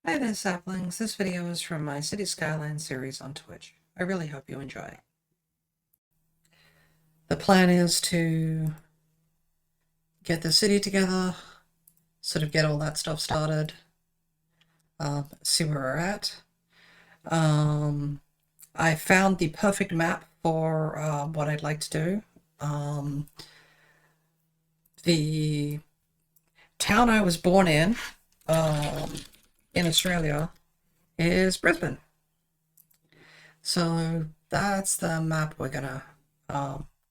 Hi there, saplings. This video is from my City Skylines series on Twitch. I really hope you enjoy. The plan is to get the city together, sort of get all that stuff started, see where we're at. I found the perfect map for what I'd like to do. The town I was born in Australia, is Brisbane. So that's the map we're gonna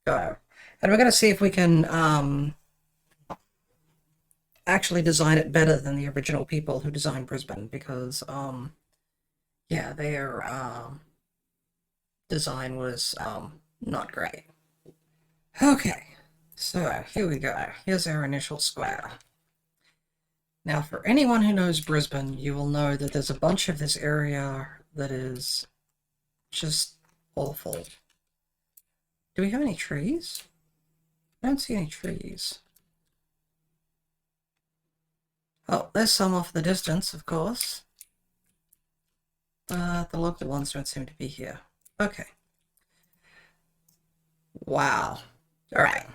go. And we're gonna see if we can actually design it better than the original people who designed Brisbane, because yeah, their design was not great. Okay, so here we go. Here's our initial square. Now, for anyone who knows Brisbane, you will know that there's a bunch of this area that is just awful. Do we have any trees? I don't see any trees. Oh, there's some off the distance, of course. But the local ones don't seem to be here. Okay. Wow. Alright.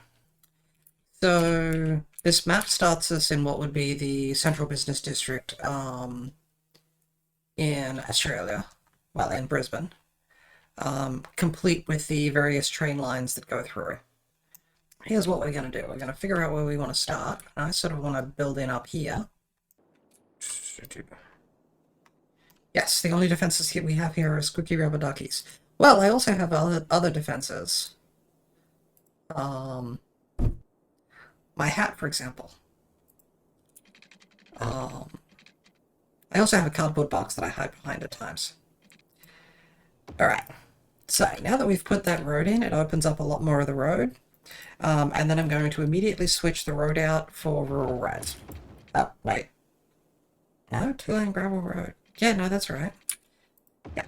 So, this map starts us in what would be the central business district in Australia. Well, in Brisbane. Complete with the various train lines that go through. Here's what we're going to do. We're going to figure out where we want to start. I sort of want to build in up here. Yes, the only defenses we have here are squeaky rubber duckies. Well, I also have other defenses. My hat, for example. I also have a cardboard box that I hide behind at times. Alright, so now that we've put that road in, it opens up a lot more of the road. And then I'm going to immediately switch the road out for rural roads. Oh, wait. No, two-lane gravel road. Yeah, no, that's right. Yeah.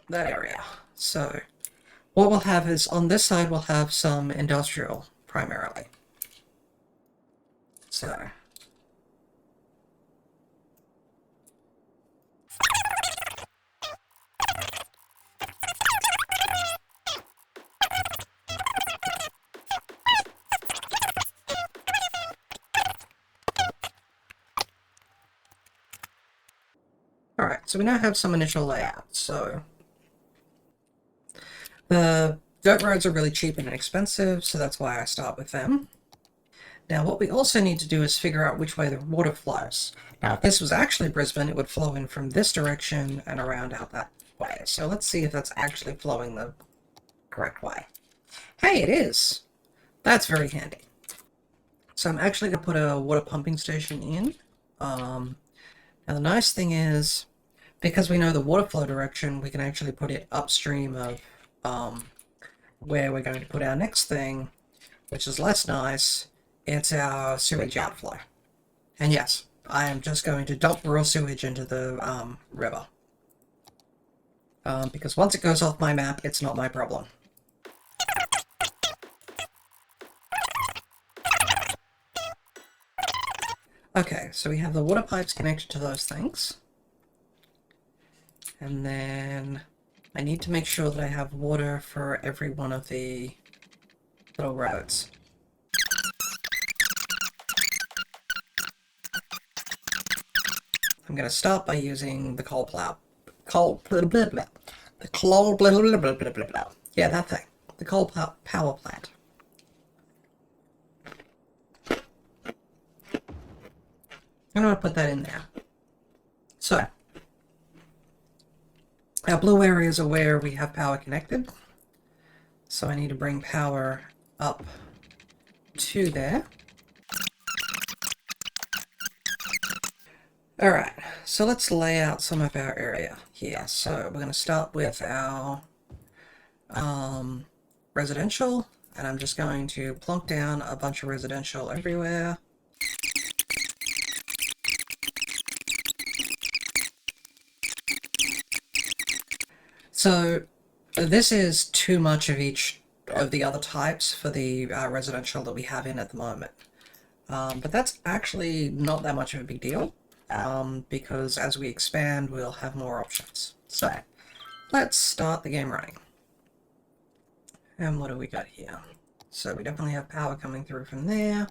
That area. So what we'll have is, on this side we'll have some industrial primarily. So alright, so we now have some initial layout. So the dirt roads are really cheap and inexpensive, so that's why I start with them. Now, what we also need to do is figure out which way the water flows. Now, if this was actually Brisbane, it would flow in from this direction and around out that way. So let's see if that's actually flowing the correct way. Hey, it is! That's very handy. So I'm actually going to put a water pumping station in. Now, the nice thing is, because we know the water flow direction, we can actually put it upstream of where we're going to put our next thing, which is less nice. It's our sewage outflow. And yes, I am just going to dump raw sewage into the river. Because once it goes off my map, it's not my problem. Okay, so we have the water pipes connected to those things. And then I need to make sure that I have water for every one of the little roads. I'm going to start by using the coal plow. Yeah, that thing. The coal power plant. I'm going to put that in there. So, our blue areas are where we have power connected. So I need to bring power up to there. Alright, so let's lay out some of our area here. So we're going to start with our residential, and I'm just going to plonk down a bunch of residential everywhere. So this is too much of each of the other types for the residential that we have in at the moment. But that's actually not that much of a big deal, because as we expand, we'll have more options. So let's start the game running. And what do we got here? So we definitely have power coming through from there.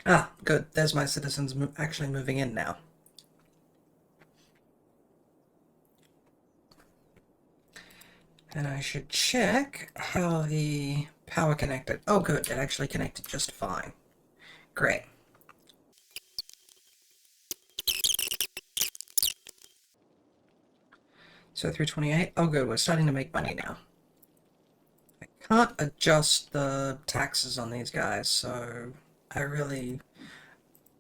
Ah, good. There's my citizens actually moving in now. And I should check how the power connected. Oh, good. It actually connected just fine. Great. So 328. Oh, good. We're starting to make money now. I can't adjust the taxes on these guys, so I really...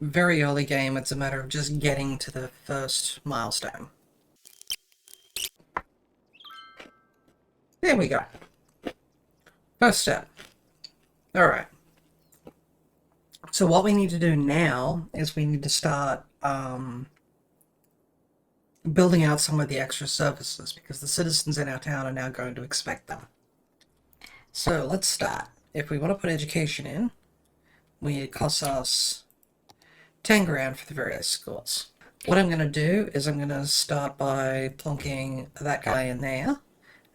Very early game, it's a matter of just getting to the first milestone. There we go. First step. Alright. So what we need to do now is we need to start building out some of the extra services because the citizens in our town are now going to expect them. So let's start. If we want to put education in, it costs us 10 grand for the various schools. What I'm going to do is I'm going to start by plonking that guy in there,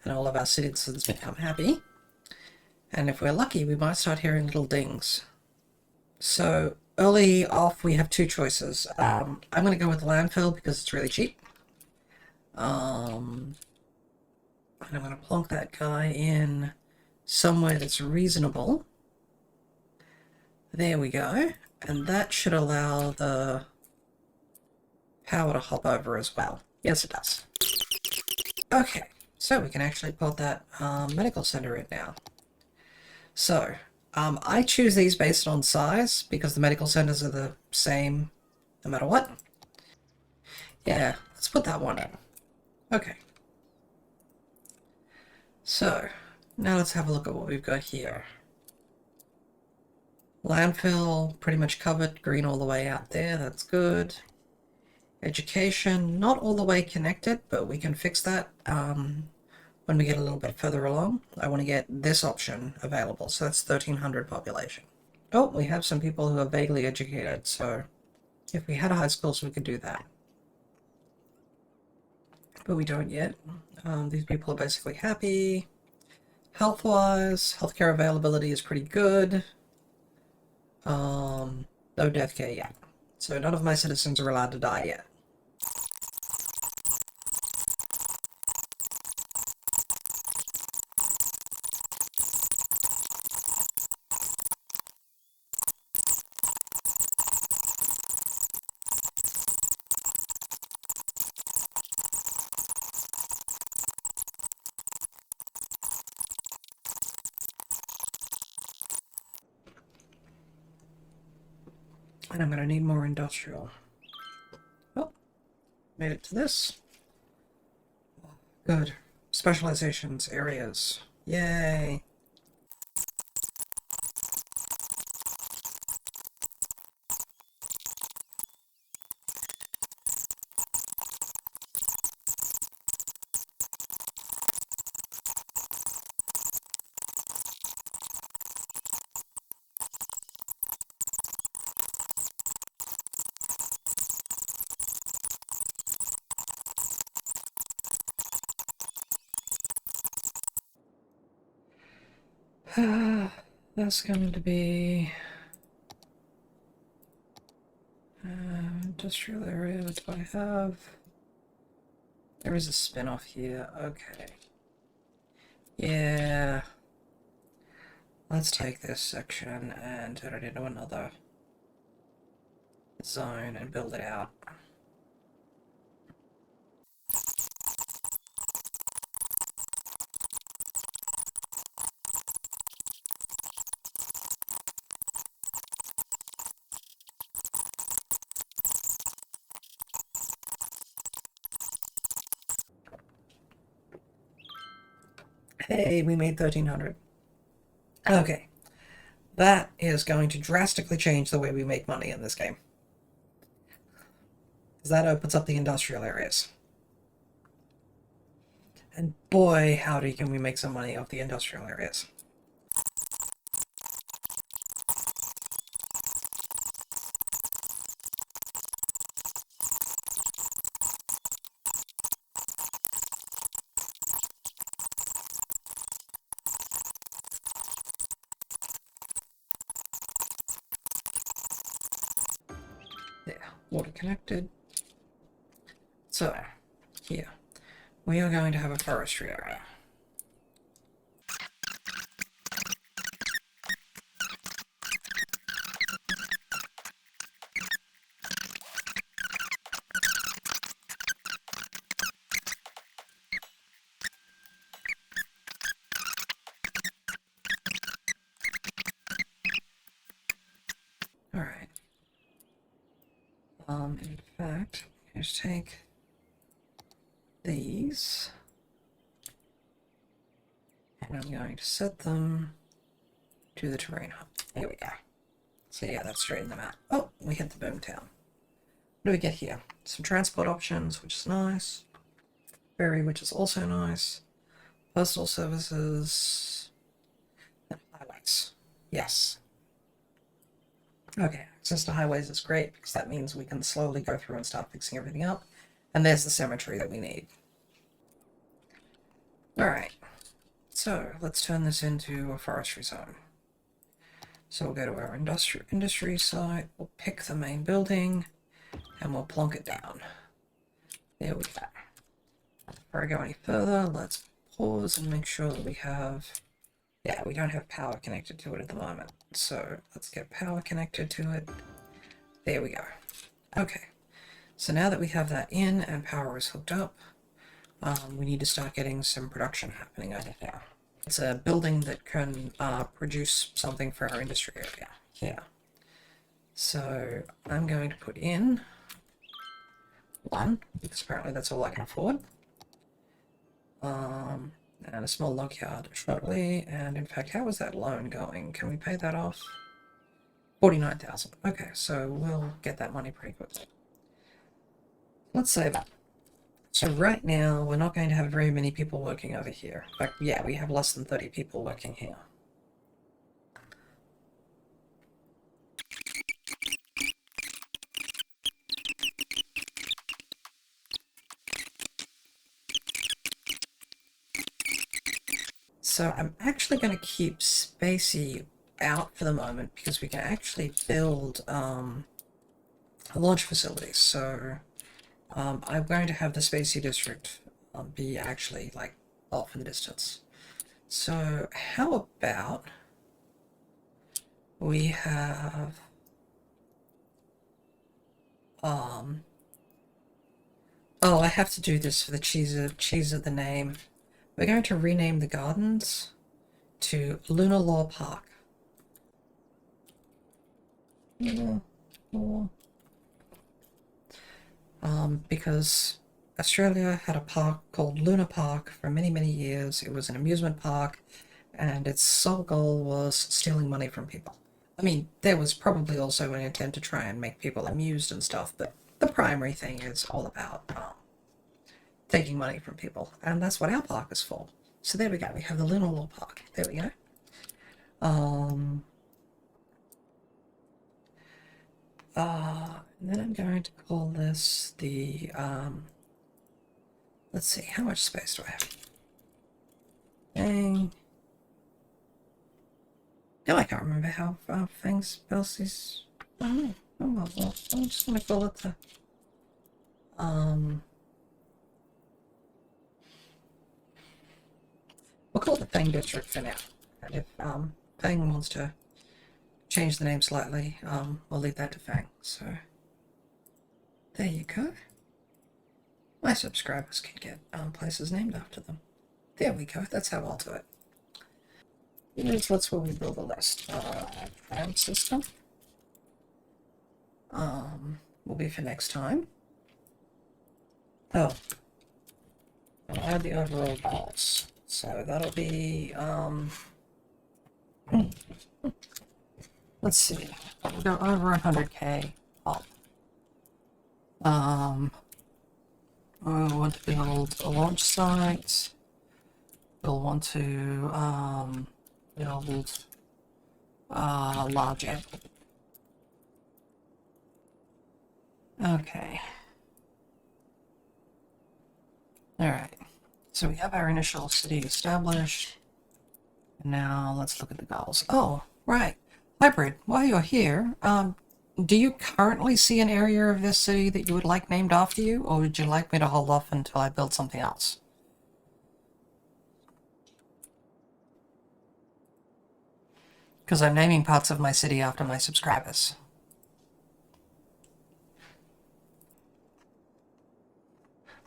and all of our citizens become happy. And if we're lucky, we might start hearing little dings. So early off, we have two choices. I'm going to go with landfill because it's really cheap. And I'm going to plonk that guy in somewhere that's reasonable. There we go. And that should allow the power to hop over as well. Yes, it does. Okay, so we can actually put that medical center in now. So, I choose these based on size because the medical centers are the same no matter what. Yeah, let's put that one in. Okay. So, now let's have a look at what we've got here. Landfill, pretty much covered, green all the way out there, that's good. Education, not all the way connected, but we can fix that when we get a little bit further along. I want to get this option available, so that's 1300 population. Oh, we have some people who are vaguely educated, so if we had a high school, so we could do that. But we don't yet. These people are basically happy. Health-wise, healthcare availability is pretty good. No death care yet. So none of my citizens are allowed to die yet. And I'm going to need more industrial. Oh, made it to this. Good. Specializations, areas. Yay. That's going to be industrial area. What do I have? There is a spin-off here. Okay. Yeah. Let's take this section and turn it into another zone and build it out. Hey, we made 1,300. Okay. That is going to drastically change the way we make money in this game. Because that opens up the industrial areas. And boy, howdy, can we make some money off the industrial areas. Yeah, water connected. So, here, we are going to have a forestry area. Alright. In fact, let's take these, and I'm going to set them to the terrain hub. There we go. So yeah, that straightened them out. Oh, we hit the boom town. What do we get here? Some transport options, which is nice. Ferry, which is also nice. Postal services. And highways. Yes. Okay, access to highways is great because that means we can slowly go through and start fixing everything up. And there's the cemetery that we need. Alright, so let's turn this into a forestry zone. So we'll go to our industry site, we'll pick the main building, and we'll plonk it down. There we go. Before I go any further, let's pause and make sure that we have... Yeah, we don't have power connected to it at the moment. So let's get power connected to it. There we go. Okay. So now that we have that in and power is hooked up, we need to start getting some production happening over there. It's a building that can produce something for our industry area. Yeah. So I'm going to put in one, because apparently that's all I can afford. And a small log yard shortly. And in fact, how is that loan going? Can we pay that off? 49,000. Okay, so we'll get that money pretty quickly. Let's save that. So right now, we're not going to have very many people working over here. In fact, yeah, we have less than 30 people working here. So I'm actually going to keep Spacey out for the moment because we can actually build launch facilities. So I'm going to have the Spacey district be actually like off in the distance. So how about we have oh, I have to do this for the cheese of the name. We're going to rename the gardens to Lunar Law Park. Because Australia had a park called Luna Park for many, many years. It was an amusement park, and its sole goal was stealing money from people. I mean, there was probably also an intent to try and make people amused and stuff, but the primary thing is all about taking money from people, and that's what our park is for. So there we go, we have the Lunar Law Park. There we go. And then I'm going to call this the, let's see, how much space do I have? Dang. No, I can't remember how things spells these. I don't know. Oh well, I'm just gonna call it the, we'll call it the Fang District for now. And if Fang wants to change the name slightly, we'll leave that to Fang. So there you go. My subscribers can get places named after them. There we go. That's how I'll do it. That's where we build a list. Tram system. Will be for next time. Oh. I'll add the overall goals. So that'll be, let's see, we'll go over 100K up. I want to build a launch site. We'll want to build a large airport. Okay. Alright. So we have our initial city established. Now let's look at the goals. Oh, right. Hybrid, while you're here, do you currently see an area of this city that you would like named after you, or would you like me to hold off until I build something else? Because I'm naming parts of my city after my subscribers.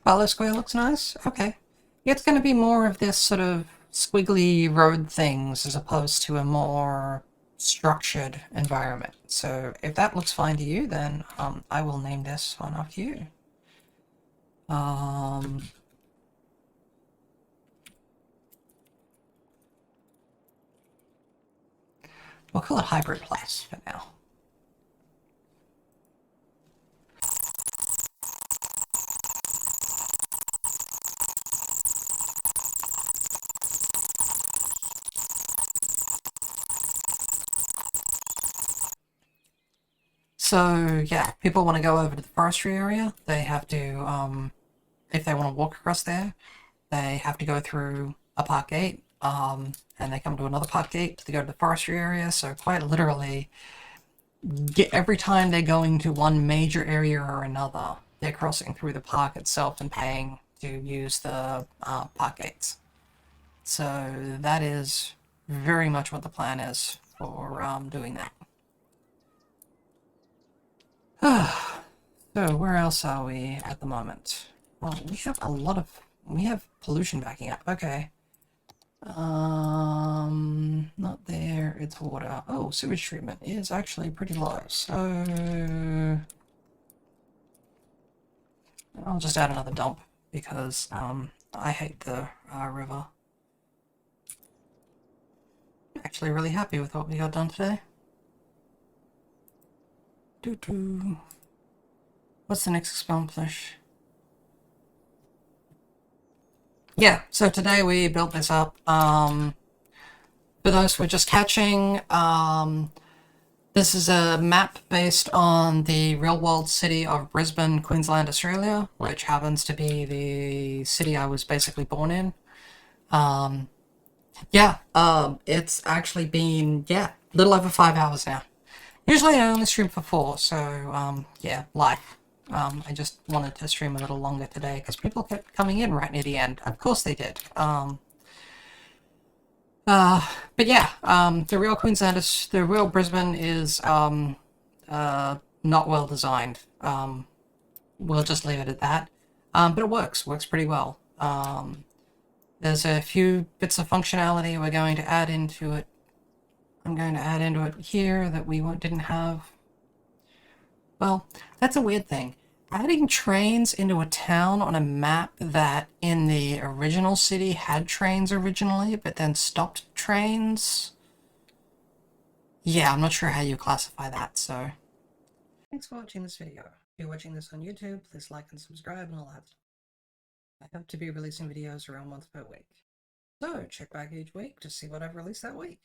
Barlow Square looks nice? Okay. It's going to be more of this sort of squiggly road things as opposed to a more structured environment. So if that looks fine to you, then I will name this one after you. We'll call it Hybrid Place for now. So yeah, people want to go over to the forestry area. They have to, if they want to walk across there, they have to go through a park gate, and they come to another park gate to go to the forestry area. So quite literally, every time they're going to one major area or another, they're crossing through the park itself and paying to use the park gates. So that is very much what the plan is for doing that. So where else are we at the moment? Well, we have we have pollution backing up. Okay. Not there, it's water. Oh, sewage treatment is actually pretty low, so I'll just add another dump because I hate the river. Actually really happy with what we got done today. Doo-doo. What's the next accomplish? Yeah, so today we built this up. For those we're just catching, this is a map based on the real-world city of Brisbane, Queensland, Australia, which happens to be the city I was basically born in. It's actually been, a little over 5 hours now. Usually I only stream for 4, so, live. I just wanted to stream a little longer today because people kept coming in right near the end. Of course they did. The real Queensland is, the real Brisbane is, not well designed. We'll just leave it at that. But it works pretty well. There's a few bits of functionality we're going to add into it. I'm going to add into it here that we didn't have. Well, that's a weird thing. Adding trains into a town on a map that in the original city had trains originally, but then stopped trains. Yeah, I'm not sure how you classify that, so. Thanks for watching this video. If you're watching this on YouTube, please like and subscribe and all that. I hope to be releasing videos around once per week. So check back each week to see what I've released that week.